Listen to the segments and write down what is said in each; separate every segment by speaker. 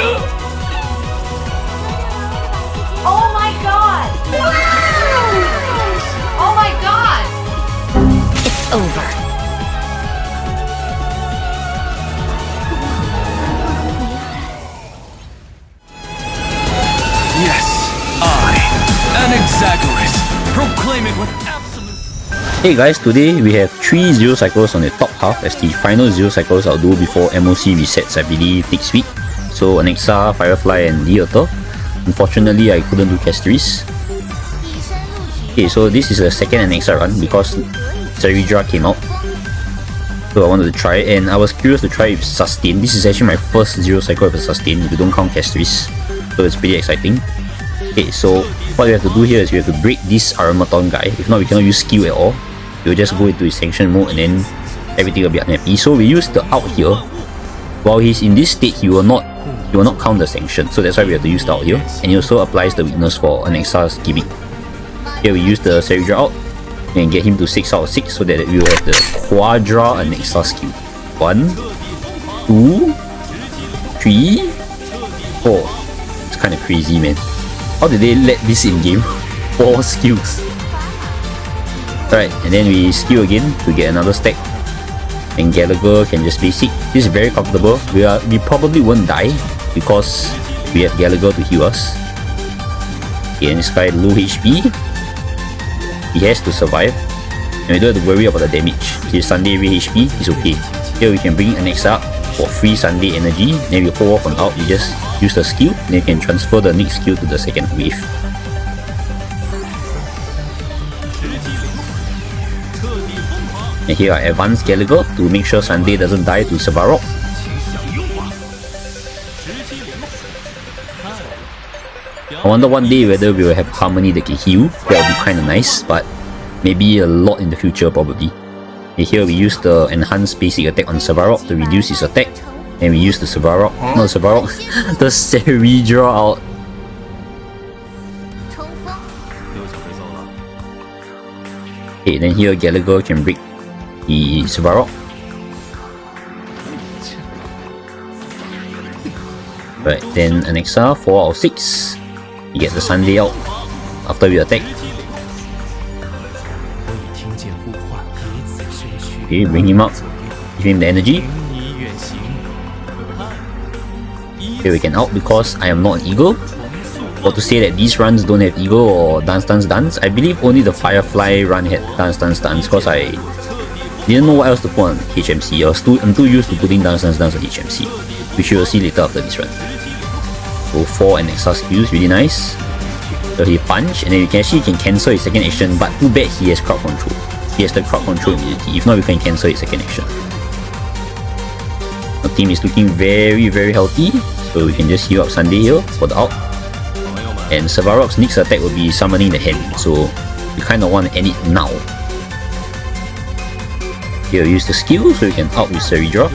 Speaker 1: Oh my god! Oh my god!
Speaker 2: It's over.
Speaker 3: Yes, I, Anaxa, proclaim it with absolute...
Speaker 4: Hey guys, today we have 3 0 cycles on the top half as the final 0 cycles I'll do before MOC resets, I believe, next week. So Anaxa, Firefly and The Herta. Unfortunately, I couldn't do Castries. Okay, so this is the second Anaxa run because Cerydra came out. So I wanted to try it and I was curious to try with Sustain. This is actually my first 0 cycle with a Sustain if you don't count Castries. So it's pretty exciting. Okay, so what we have to do here is we have to break this Armaton guy. If not, we cannot use skill at all. We'll just go into his sanction mode and then everything will be unhappy. So we use the out here. While he's in this state, he will not count the sanction. So that's why we have to use the out here. And he also applies the weakness for Anaxa's gimmick. Here we use the Cerydra out and get him to 6 out of 6 so that we will have the Quadra Anaxa skill. 1, 2, 3, 4. It's kind of crazy, man. How did they let this in game? 4 skills. Right, and then we skill again to get another stack. And Gallagher can just basic. This is very comfortable. We probably won't die because we have Gallagher to heal us. Okay, and this guy low HP. He has to survive. And we don't have to worry about the damage. His Sunday every HP is okay. Here we can bring Anaxa up for free Sunday energy. Then we hold off on out. We just use the skill. Then you can transfer the next skill to the second wave. And here I advance Gallagher to make sure Sunday doesn't die to Savarok. I wonder one day whether we will have Harmony that can heal. That would be kinda nice, but maybe a lot in the future probably. And here we use the enhanced basic attack on Savarok to reduce his attack. And we use the Savarok, the Cerydra out. Okay, then here Gallagher can break the Savarok. Right, then Anaxa, 4 out of 6. You get the Sunday out after we attack. Okay, bring him up. Give him the energy. Okay, we can out because I am not an eagle. Or to say that these runs don't have eagle or dance. I believe only the Firefly run had dance because I didn't know what else to put on HMC. I'm too used to putting dance on HMC, which you will see later after this run. So 4 Anaxa skills, really nice. So he punch and then we can cancel his second action, but too bad he has crowd control. He has the crowd control immunity. If not, we can cancel his second action. Our team is looking very healthy, so we can just heal up Sunday here for the out. And Savarok's next attack will be summoning the hand, so we kind of want to end it now. Here we use the skill so we can out with Cerydra.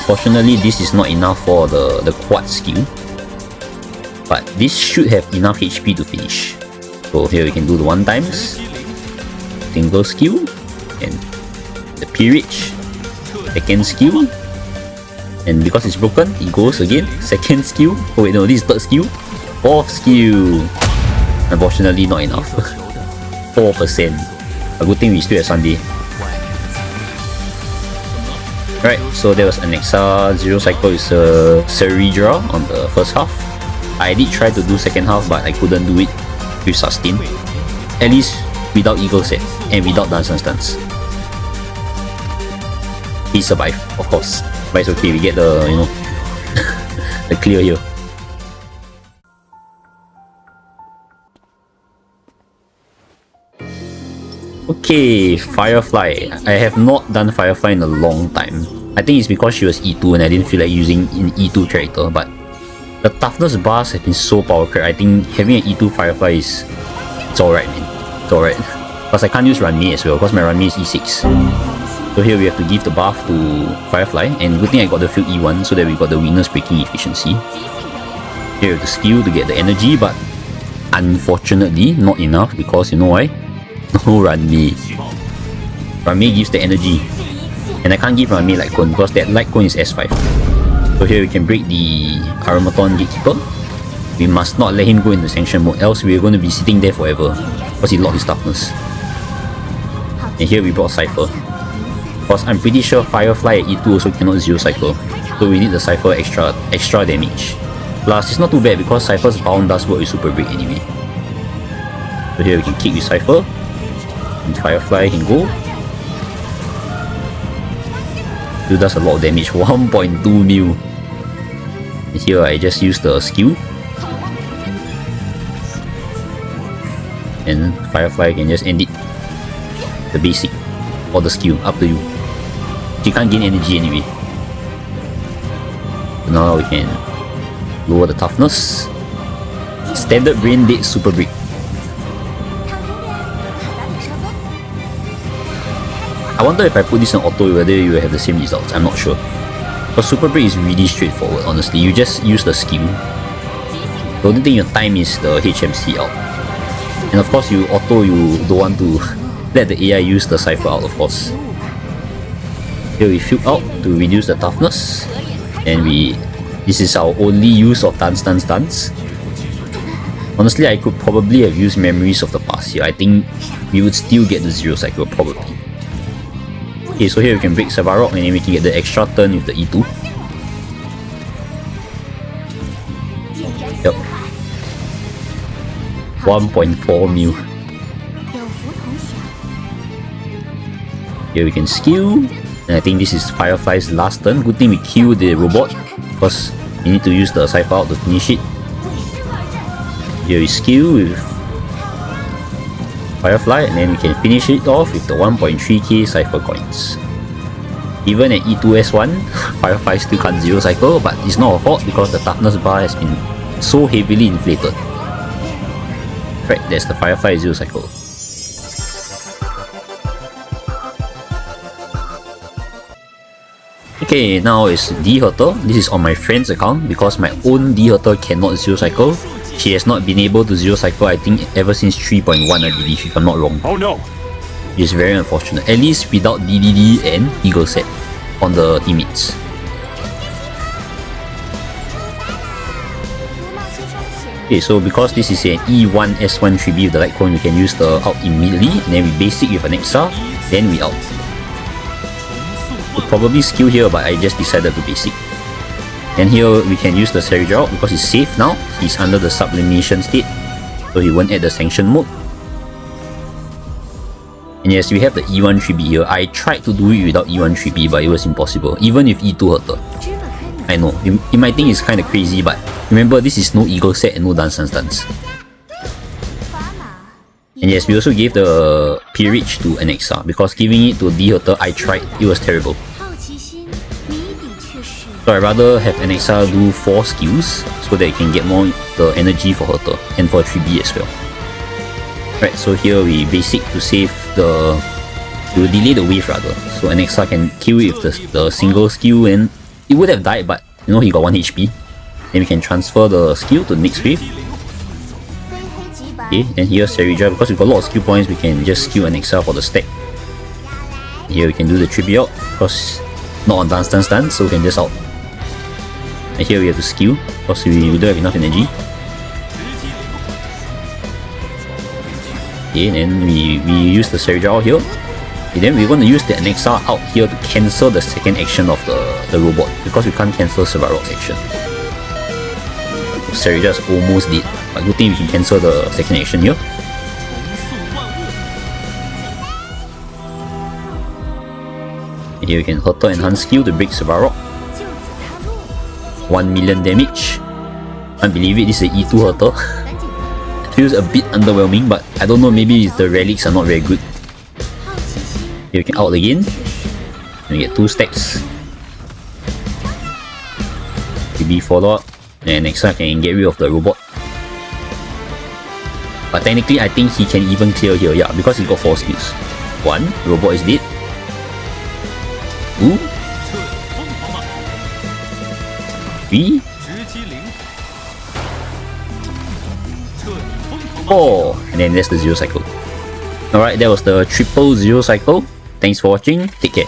Speaker 4: Fortunately, this is not enough for the quad skill, but this should have enough HP to finish. So here we can do the 1 times, single skill, and the peerage, second skill, and because it's broken, it goes again, second skill. Oh wait, no, this is third skill, 4th skill. Unfortunately, not enough. 4%. A good thing we still have Sunday. Right, so there was Anaxa 0 cycle is Cerydra on the first half. I did try to do second half, but I couldn't do it with Sustain. At least without Eagle set and without Dance and Stance. He survived, of course. But it's okay, we get the, the clear here. Okay, Firefly. I have not done Firefly in a long time. I think it's because she was E2 and I didn't feel like using an E2 character, but the toughness bars have been so powerful. I think having an E2 Firefly it's alright, man. It's alright. Plus I can't use Runmei as well because my Runmei is E6. So here we have to give the buff to Firefly, and good thing I got the Fugue E1 so that we got the weakness breaking efficiency. Here we have the skill to get the energy, but unfortunately not enough because you know why? No Runmei. Runmei gives the energy. And I can't give Runmei Light Cone because that Light Cone is S5. So here we can break the Aramaton Gatekeeper. We must not let him go into sanction mode, else we're going to be sitting there forever because he locked his toughness. And here we brought Cipher, because I'm pretty sure Firefly at E2 also cannot zero cycle, so we need the Cipher extra damage. Plus it's not too bad because Cipher's bound does work with Super Break anyway. So here we can kick with Cipher, and Firefly can go. It does a lot of damage, 1.2 mil. And here I just use the skill, and Firefly can just end it. The basic or the skill, up to you. She can't gain energy anyway. So now we can lower the toughness. Standard brain dead super break. I wonder if I put this on auto whether you will have the same results. I'm not sure. But super break is really straightforward, honestly. You just use the skill. The only thing you time is the HMC out. And of course you auto, you don't want to let the AI use the Cipher out, of course. Here we Fugue out to reduce the toughness. And this is our only use of dance. Honestly, I could probably have used memories of the past here. I think we would still get the zero cycle probably. Okay, so here we can break Sevarok and then we can get the extra turn with the E2. Yep. 1.4 mil. Here we can skill. And I think this is Firefly's last turn. Good thing we kill the robot, because we need to use the Cipher out to finish it. Here we skill with Firefly, and then we can finish it off with the 1.3k Cipher coins. Even at E2S1, Firefly still can't zero cycle, but it's not our fault because the toughness bar has been so heavily inflated. Right, there's the Firefly zero cycle. Okay, now it's D Herta. This is on my friend's account because my own D Herta cannot zero cycle. She has not been able to zero cycle, I think, ever since 3.1, I believe, if I'm not wrong.
Speaker 3: Oh no!
Speaker 4: It's very unfortunate, at least without DDD and Eagle set on the teammates. Okay, so because this is an E1 S1 Tribbie with the light cone, we can use the out immediately, and then we basic with Anaxa, then we out. Would probably skill here, but I just decided to basic. And here we can use the Cerydra out because he's safe now. He's under the sublimation state, so he won't add the sanction mode. And yes, we have the E1 Tribbie here. I tried to do it without E1 Tribbie, but it was impossible, even with E2 Herta. I know, you might think it's kind of crazy, but remember, this is no Eagle set and no dance. And yes, we also gave the Peerage to Anaxa, because giving it to D Herta, I tried, it was terrible. So I'd rather have Anaxa do 4 skills so that it can get more the energy for Herta and for Tribbie as well. Right, so here we basic to save the... we will delay the wave rather, so Anaxa can kill it with the single skill, and it would have died, but you know, he got 1 HP. Then we can transfer the skill to the next wave. Okay, and here's Cerydra. Because we've got a lot of skill points, we can just skill Anaxa for the stack. Here we can do the Tribbie out, because not on dance, so we can just out. And here we have to skill, because we don't have enough energy. Okay, and then we use the Cerydra out here. Okay, then we're going to use the Anaxa out here to cancel the second action of the robot, because we can't cancel Sevarok's action. Cerydra is almost dead, but good thing we can cancel the second action here. And here we can Herta enhance skill to break Sevarok. 1 million damage. Can't believe it, this is an E2 Herta. Feels a bit underwhelming, but I don't know, maybe the relics are not very good. Here we can out again. And we get 2 stacks. Tribbie follow up. And Anaxa can get rid of the robot. But technically, I think he can even clear here, yeah, because he got 4 skills. 1, robot is dead. 2, 3, 4, and then that's the zero cycle. Alright, that was the triple zero cycle. Thanks for watching, take care.